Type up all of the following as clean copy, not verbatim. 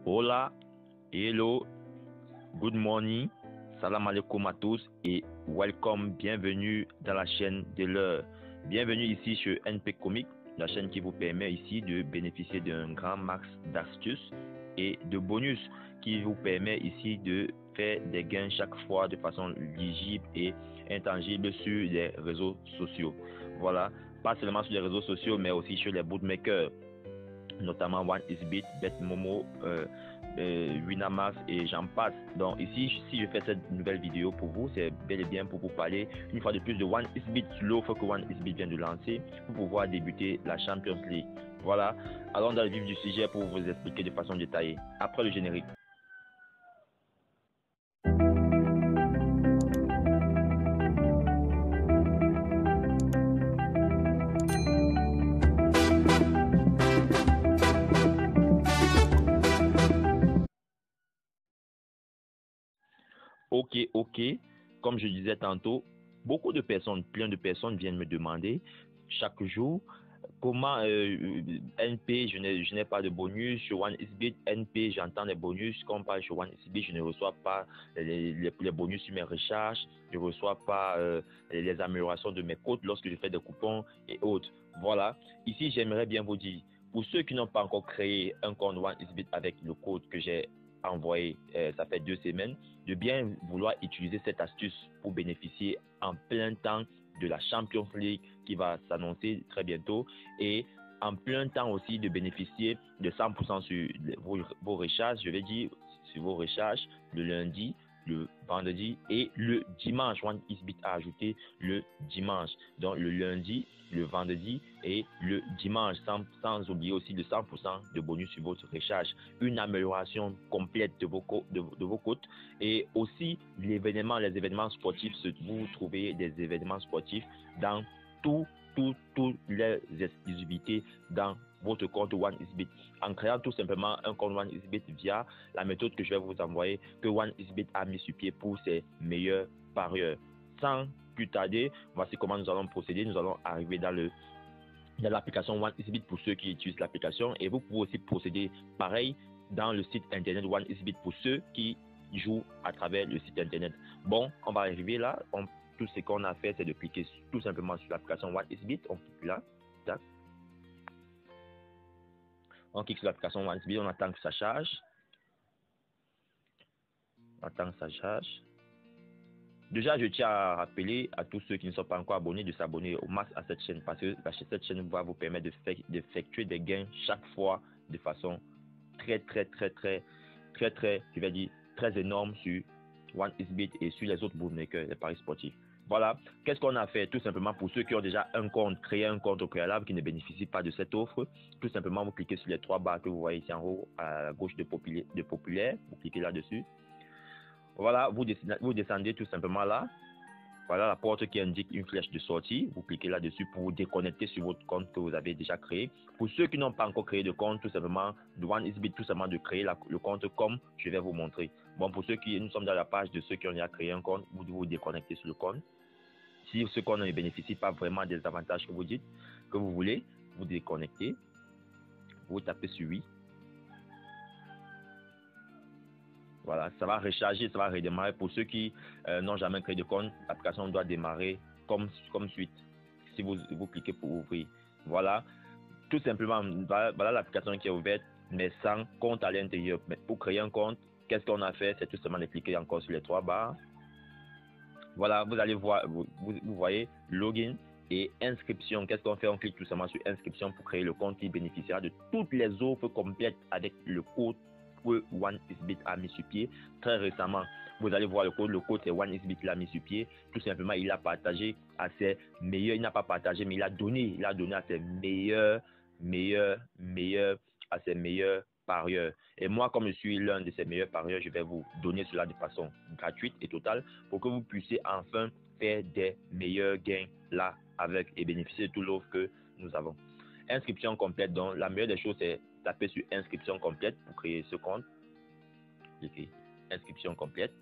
Hola, hello, good morning, salam alaikum à tous et welcome, bienvenue dans la chaîne de l'heure. Bienvenue ici sur NP Comics, la chaîne qui vous permet ici de bénéficier d'un grand max d'astuces et de bonus qui vous permet ici de faire des gains chaque fois de façon lisible et intangible sur les réseaux sociaux. Voilà, pas seulement sur les réseaux sociaux mais aussi sur les bootmakers, notamment OneXBet, BetMomo, Winamax et j'en passe. Donc ici, si je fais cette nouvelle vidéo pour vous, c'est bel et bien pour vous parler une fois de plus de OneXBet, l'offre que OneXBet vient de lancer pour pouvoir débuter la Champions League. Voilà, allons dans le vif du sujet pour vous expliquer de façon détaillée après le générique. Ok. Comme je disais tantôt, beaucoup de personnes, plein de personnes viennent me demander chaque jour comment NP, je n'ai pas de bonus sur OneXBet. NP, j'entends les bonus. Comme par sur OneXBet, je ne reçois pas les bonus sur mes recharges. Je ne reçois pas les améliorations de mes codes lorsque je fais des coupons et autres. Voilà. Ici, j'aimerais bien vous dire, pour ceux qui n'ont pas encore créé un compte OneXBet avec le code que j'ai envoyé, ça fait 2 semaines, de bien vouloir utiliser cette astuce pour bénéficier en plein temps de la Champions League qui va s'annoncer très bientôt et en plein temps aussi de bénéficier de 100% sur vos recharges, je vais dire sur vos recharges le lundi, le vendredi et le dimanche. OneXBet a ajouté le dimanche. Donc le lundi, le vendredi et le dimanche, sans oublier aussi le 100% de bonus sur votre recharge. Une amélioration complète de vos codes et aussi les événements sportifs. Vous trouvez des événements sportifs dans toutes les exclusivités dans votre compte OneXBet en créant tout simplement un compte OneXBet via la méthode que je vais vous envoyer, que OneXBet a mis sur pied pour ses meilleurs parieurs. Sans plus tarder, voici comment nous allons procéder. Nous allons arriver dans l'application OneXBet pour ceux qui utilisent l'application et vous pouvez aussi procéder pareil dans le site internet OneXBet pour ceux qui jouent à travers le site internet. Bon, on va arriver là. Tout ce qu'on a fait, c'est de cliquer tout simplement sur l'application OneXBet. On clique là. Tac. On clique sur l'application OneXBet, on attend que ça charge. Déjà, je tiens à rappeler à tous ceux qui ne sont pas encore abonnés de s'abonner au max à cette chaîne parce que cette chaîne va vous permettre d'effectuer des gains chaque fois de façon très, je vais dire, très énorme sur OneXBet et sur les autres bookmakers, les paris sportifs. Voilà, qu'est-ce qu'on a fait? Tout simplement, pour ceux qui ont déjà un compte, créé un compte au préalable qui ne bénéficient pas de cette offre, tout simplement, vous cliquez sur les 3 barres que vous voyez ici en haut à gauche de populaire, vous cliquez là-dessus. Voilà, vous descendez tout simplement là. Voilà la porte qui indique une flèche de sortie. Vous cliquez là-dessus pour vous déconnecter sur votre compte que vous avez déjà créé. Pour ceux qui n'ont pas encore créé de compte, tout simplement, de OneXBet, tout simplement de créer le compte comme je vais vous montrer. Bon, pour ceux qui, nous sommes dans la page de ceux qui ont déjà créé un compte, vous devez vous déconnecter sur le compte. Si ce compte ne bénéficie pas vraiment des avantages que vous dites, que vous voulez, vous déconnectez. Vous tapez sur oui. Voilà, ça va recharger, ça va redémarrer. Pour ceux qui n'ont jamais créé de compte, l'application doit démarrer comme suite. Si vous cliquez pour ouvrir. Voilà, tout simplement, voilà l'application qui est ouverte, mais sans compte à l'intérieur. Mais pour créer un compte, qu'est-ce qu'on a fait? C'est tout simplement de cliquer encore sur les 3 barres. Voilà, vous allez voir, vous voyez, login et inscription. Qu'est-ce qu'on fait? On clique tout simplement sur inscription pour créer le compte qui bénéficiera de toutes les offres complètes avec le code que OneXBet a mis sur pied très récemment. Vous allez voir le code c'est OneXBet l'a mis sur pied. Tout simplement, il a partagé à ses meilleurs, il n'a pas partagé, mais il a donné à ses meilleurs parieurs. Et moi, comme je suis l'un de ces meilleurs parieurs, je vais vous donner cela de façon gratuite et totale pour que vous puissiez enfin faire des meilleurs gains là avec et bénéficier de toute l'offre que nous avons. Inscription complète. Donc, la meilleure des choses, c'est taper sur inscription complète pour créer ce compte. Cliquez inscription complète.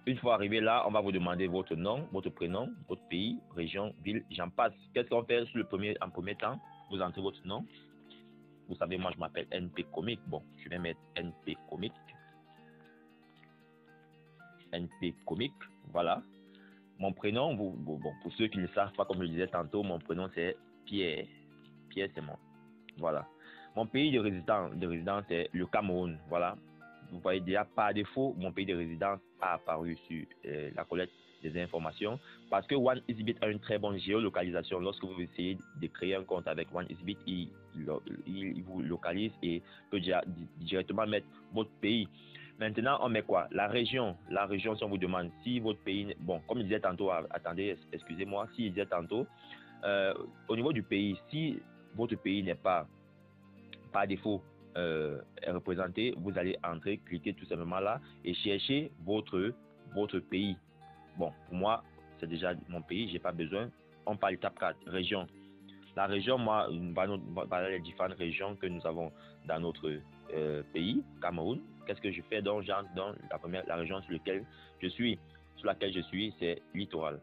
Une fois arrivé là, on va vous demander votre nom, votre prénom, votre pays, région, ville, j'en passe. Qu'est-ce qu'on fait en premier temps? Vous entrez votre nom. Vous savez, moi, je m'appelle NP Comics. Bon, je vais mettre NP comique. Voilà. Mon prénom, bon, pour ceux qui ne savent pas, comme je le disais tantôt, mon prénom c'est Pierre. Pierre, c'est moi. Voilà. Mon pays de résidence c'est le Cameroun. Voilà. Vous voyez déjà, par défaut, mon pays de résidence a apparu sur la collecte des informations parce que OneEasyBit a une très bonne géolocalisation. Lorsque vous essayez de créer un compte avec OneEasyBit, il vous localise et peut directement mettre votre pays. Maintenant, on met quoi? La région, si on vous demande si votre pays, bon, comme je disais tantôt, attendez, excusez-moi, si je disais tantôt, au niveau du pays, si votre pays n'est pas, par défaut, est représenté, vous allez entrer, cliquer tout simplement là et chercher votre pays. Bon, pour moi, c'est déjà mon pays, j'ai pas besoin. On parle étape 4, région. La région, moi, voilà les différentes régions que nous avons dans notre pays, Cameroun. Qu'est-ce que je fais? Donc, j'entre dans la région sur laquelle je suis, c'est littoral.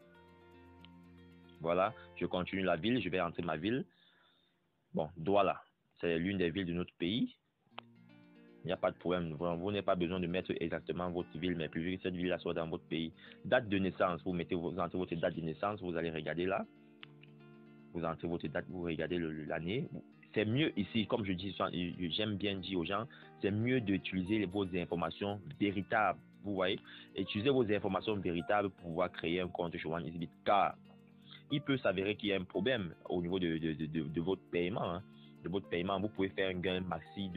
Voilà, je continue la ville, je vais entrer ma ville. Bon, Douala, c'est l'une des villes de notre pays. Il n'y a pas de problème. Vous n'avez pas besoin de mettre exactement votre ville, mais plus que cette ville-là soit dans votre pays. Date de naissance, vous entrez votre date de naissance, vous allez regarder là. Vous entrez votre date, vous regardez l'année. C'est mieux ici, comme je dis, j'aime bien dire aux gens, c'est mieux d'utiliser vos informations véritables. Vous voyez, utilisez vos informations véritables pour pouvoir créer un compte chez OneEasyBit, car il peut s'avérer qu'il y a un problème au niveau de votre paiement. Hein. De votre paiement, vous pouvez faire un gain maxi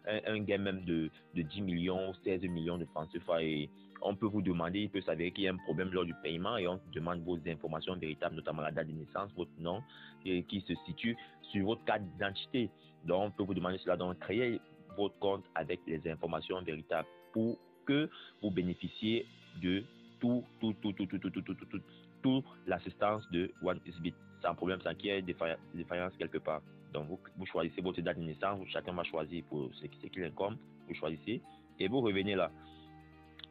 un gain même de 10 millions, 16 millions de francs CFA et on peut vous demander, il peut s'avérer qu'il y a un problème lors du paiement et on demande vos informations véritables, notamment la date de naissance, votre nom qui se situe sur votre carte d'identité. Donc, on peut vous demander cela, donc créer votre compte avec les informations véritables pour que vous bénéficiez de toute l'assistance de OneEasyBit sans problème, sans qu'il y ait défaillance quelque part. Donc, vous choisissez votre date de naissance, chacun va choisir pour ce qui incombe, vous choisissez et vous revenez là.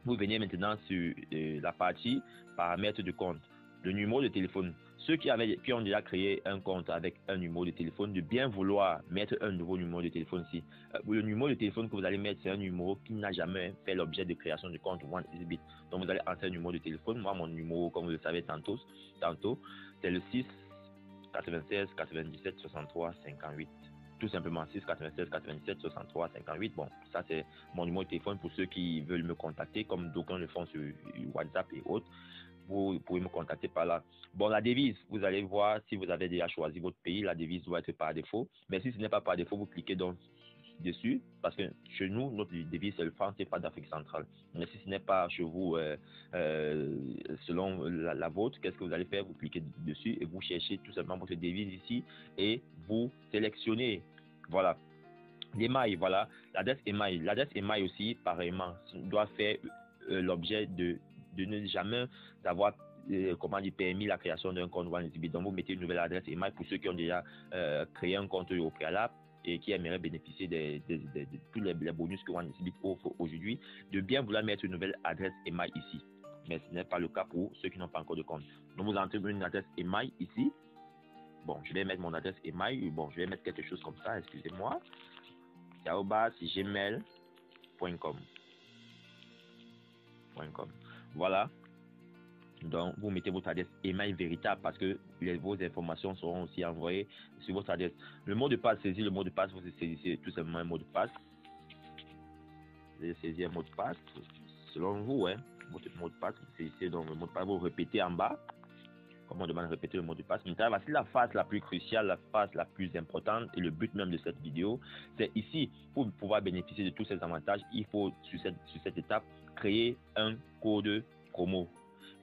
Vous venez maintenant sur la partie paramètres de compte, le numéro de téléphone. Ceux qui ont déjà créé un compte avec un numéro de téléphone, de bien vouloir mettre un nouveau numéro de téléphone ici. Le numéro de téléphone que vous allez mettre, c'est un numéro qui n'a jamais fait l'objet de création de compte OneEasyBit. Donc, vous allez entrer un numéro de téléphone. Moi, mon numéro, comme vous le savez tantôt c'est le 6 96 97 63 58. Tout simplement 6 96 97 63 58. Bon, ça c'est mon numéro de téléphone pour ceux qui veulent me contacter, comme d'aucuns le font sur WhatsApp et autres. Vous pouvez me contacter par là. Bon, la devise, vous allez voir si vous avez déjà choisi votre pays, la devise doit être par défaut. Mais si ce n'est pas par défaut, vous cliquez donc dessus, parce que chez nous, notre devise c'est le franc CFA d'Afrique centrale. Mais si ce n'est pas chez vous, selon la vôtre, qu'est-ce que vous allez faire? Vous cliquez dessus et vous cherchez tout simplement votre devise ici et vous sélectionnez. Voilà. L'email, voilà. L'adresse email. L'adresse email aussi, pareillement, doit faire l'objet de ne jamais avoir permis la création d'un compte OneEasyBit. Donc, vous mettez une nouvelle adresse email pour ceux qui ont déjà créé un compte au préalable et qui aimeraient bénéficier de tous les bonus que OneEasyBit offre aujourd'hui, de bien vouloir mettre une nouvelle adresse email ici. Mais ce n'est pas le cas pour ceux qui n'ont pas encore de compte. Donc, vous entrez une adresse email ici. Bon, je vais mettre mon adresse email. Bon, je vais mettre quelque chose comme ça, excusez-moi. @gmail.com. Voilà. Donc, vous mettez votre adresse email véritable parce que vos informations seront aussi envoyées sur votre adresse. Le mot de passe, saisir le mot de passe, vous saisissez tout simplement un mot de passe. Vous allez saisir un mot de passe. Selon vous, hein, votre mot de passe, vous saisissez donc le mot de passe, vous répétez en bas. Comme on demande de répéter le mot de passe. Maintenant, voici la phase la plus cruciale, la phase la plus importante et le but même de cette vidéo. C'est ici, pour pouvoir bénéficier de tous ces avantages, il faut, sur cette étape, créer un code promo.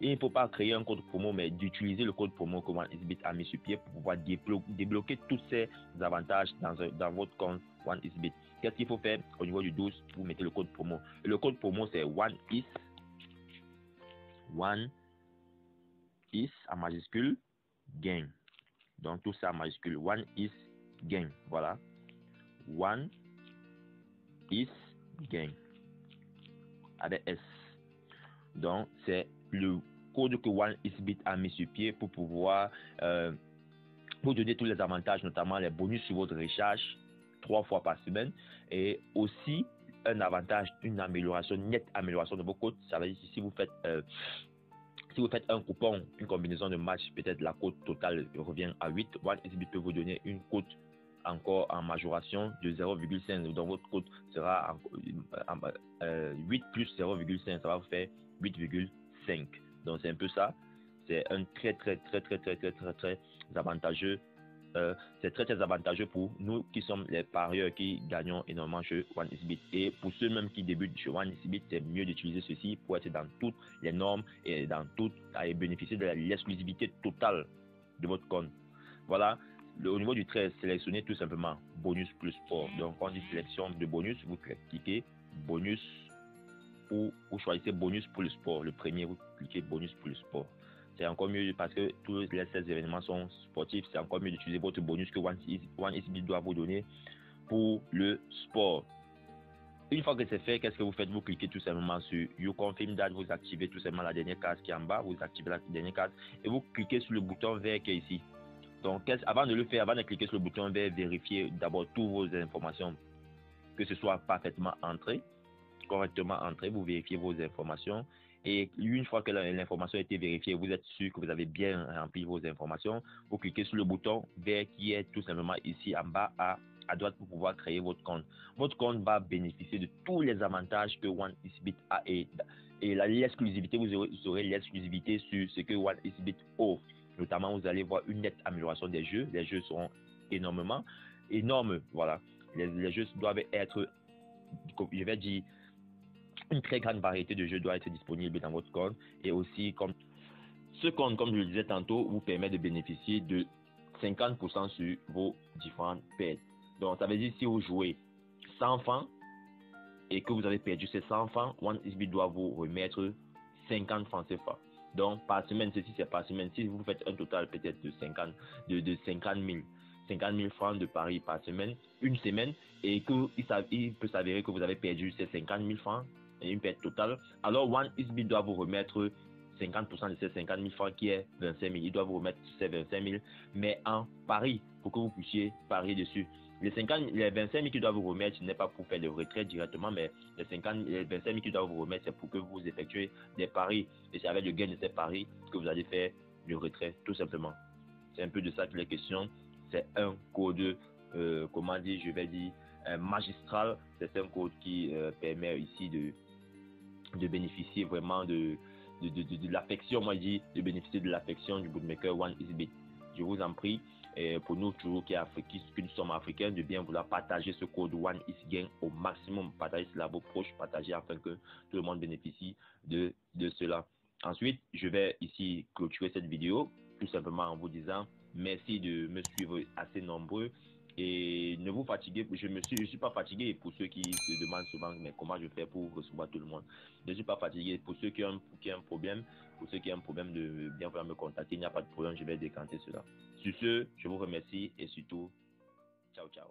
Et il ne faut pas créer un code promo, mais d'utiliser le code promo que OneEasyBit a mis sur pied pour pouvoir débloquer tous ces avantages dans votre compte OneEasyBit. Qu'est-ce qu'il faut faire? Au niveau du 12, vous mettez le code promo. Et le code promo, c'est OneEasy en majuscule, gain. Donc tout ça en majuscule. OneEasy gain. Voilà. OneEasy gain. Avec S. Donc c'est le code que OneEasyBit a mis sur pied pour pouvoir vous donner tous les avantages, notamment les bonus sur votre recharge 3 fois par semaine et aussi un avantage, une amélioration, nette amélioration de vos cotes. Ça veut dire que si vous faites un coupon, une combinaison de matchs, peut-être la cote totale revient à 8. OneXBet peut vous donner une cote encore en majoration de 0,5. Donc votre cote sera 8 plus 0,5, ça va vous faire 8,5. Donc c'est un peu ça. C'est un très avantageux. C'est très avantageux pour nous qui sommes les parieurs qui gagnons énormément chez OneXBet. Et pour ceux même qui débutent chez OneXBet, c'est mieux d'utiliser ceci pour être dans toutes les normes et bénéficier de l'exclusivité totale de votre compte. Voilà. Au niveau du trade, sélectionnez tout simplement bonus plus sport. Donc quand on dit sélection de bonus, vous cliquez bonus ou vous choisissez bonus pour le sport. Le premier, vous cliquez bonus pour le sport. C'est encore mieux parce que tous ces événements sont sportifs. C'est encore mieux d'utiliser votre bonus que OneXBet doit vous donner pour le sport. Une fois que c'est fait, qu'est-ce que vous faites? Vous cliquez tout simplement sur You Confirm That, vous activez tout simplement la dernière case qui est en bas, vous activez la dernière case et vous cliquez sur le bouton vert qui est ici. Donc, avant de le faire, avant de cliquer sur le bouton vert, vérifiez d'abord toutes vos informations, que ce soit parfaitement entré, correctement entré, vous vérifiez vos informations. Et une fois que l'information a été vérifiée, vous êtes sûr que vous avez bien rempli vos informations, vous cliquez sur le bouton vert qui est tout simplement ici en bas à droite pour pouvoir créer votre compte. Votre compte va bénéficier de tous les avantages que OneXBet a et l'exclusivité, vous aurez l'exclusivité sur ce que OneXBet offre. Notamment, vous allez voir une nette amélioration des jeux. Les jeux seront énormes. Voilà. Les jeux doivent être, je vais dire, une très grande variété de jeux doit être disponible dans votre compte. Et aussi, ce compte, comme je le disais tantôt, vous permet de bénéficier de 50% sur vos différentes pertes. Donc, ça veut dire si vous jouez 100 francs et que vous avez perdu ces 100 francs, OneXBet doit vous remettre 50 francs CFA. Donc, par semaine, ceci c'est par semaine. Si vous faites un total peut-être de 50 000 francs de paris par semaine, une semaine, et qu'il peut s'avérer que vous avez perdu ces 50 000 francs, et une perte totale, alors OneXBet doit vous remettre 50% de ces 50 000 francs qui est 25 000. Il doit vous remettre ces 25 000, mais en pari, pour que vous puissiez parier dessus. Les 25 000 qu'il doit vous remettre, ce n'est pas pour faire de retrait directement, mais les 25 000 qu'il doit vous remettre, c'est pour que vous effectuez des paris. Et c'est avec le gain de ces paris que vous allez faire le retrait, tout simplement. C'est un peu de ça qu'il est question. C'est un code, comment dire, je vais dire, magistral. C'est un code qui permet ici de bénéficier vraiment de l'affection, moi je dis, de bénéficier de l'affection du bookmaker OneXBet. Je vous en prie, pour nous toujours que nous sommes africains, de bien vouloir partager ce code OneXGain au maximum, partager cela à vos proches, partager afin que tout le monde bénéficie de cela. Ensuite, je vais ici clôturer cette vidéo, tout simplement en vous disant merci de me suivre assez nombreux. Et ne vous fatiguez, je suis pas fatigué pour ceux qui se demandent souvent mais comment je fais pour recevoir tout le monde. Je ne suis pas fatigué pour ceux qui ont un problème, de bien vouloir me contacter, il n'y a pas de problème, je vais décanter cela. Sur ce, je vous remercie et surtout, ciao ciao.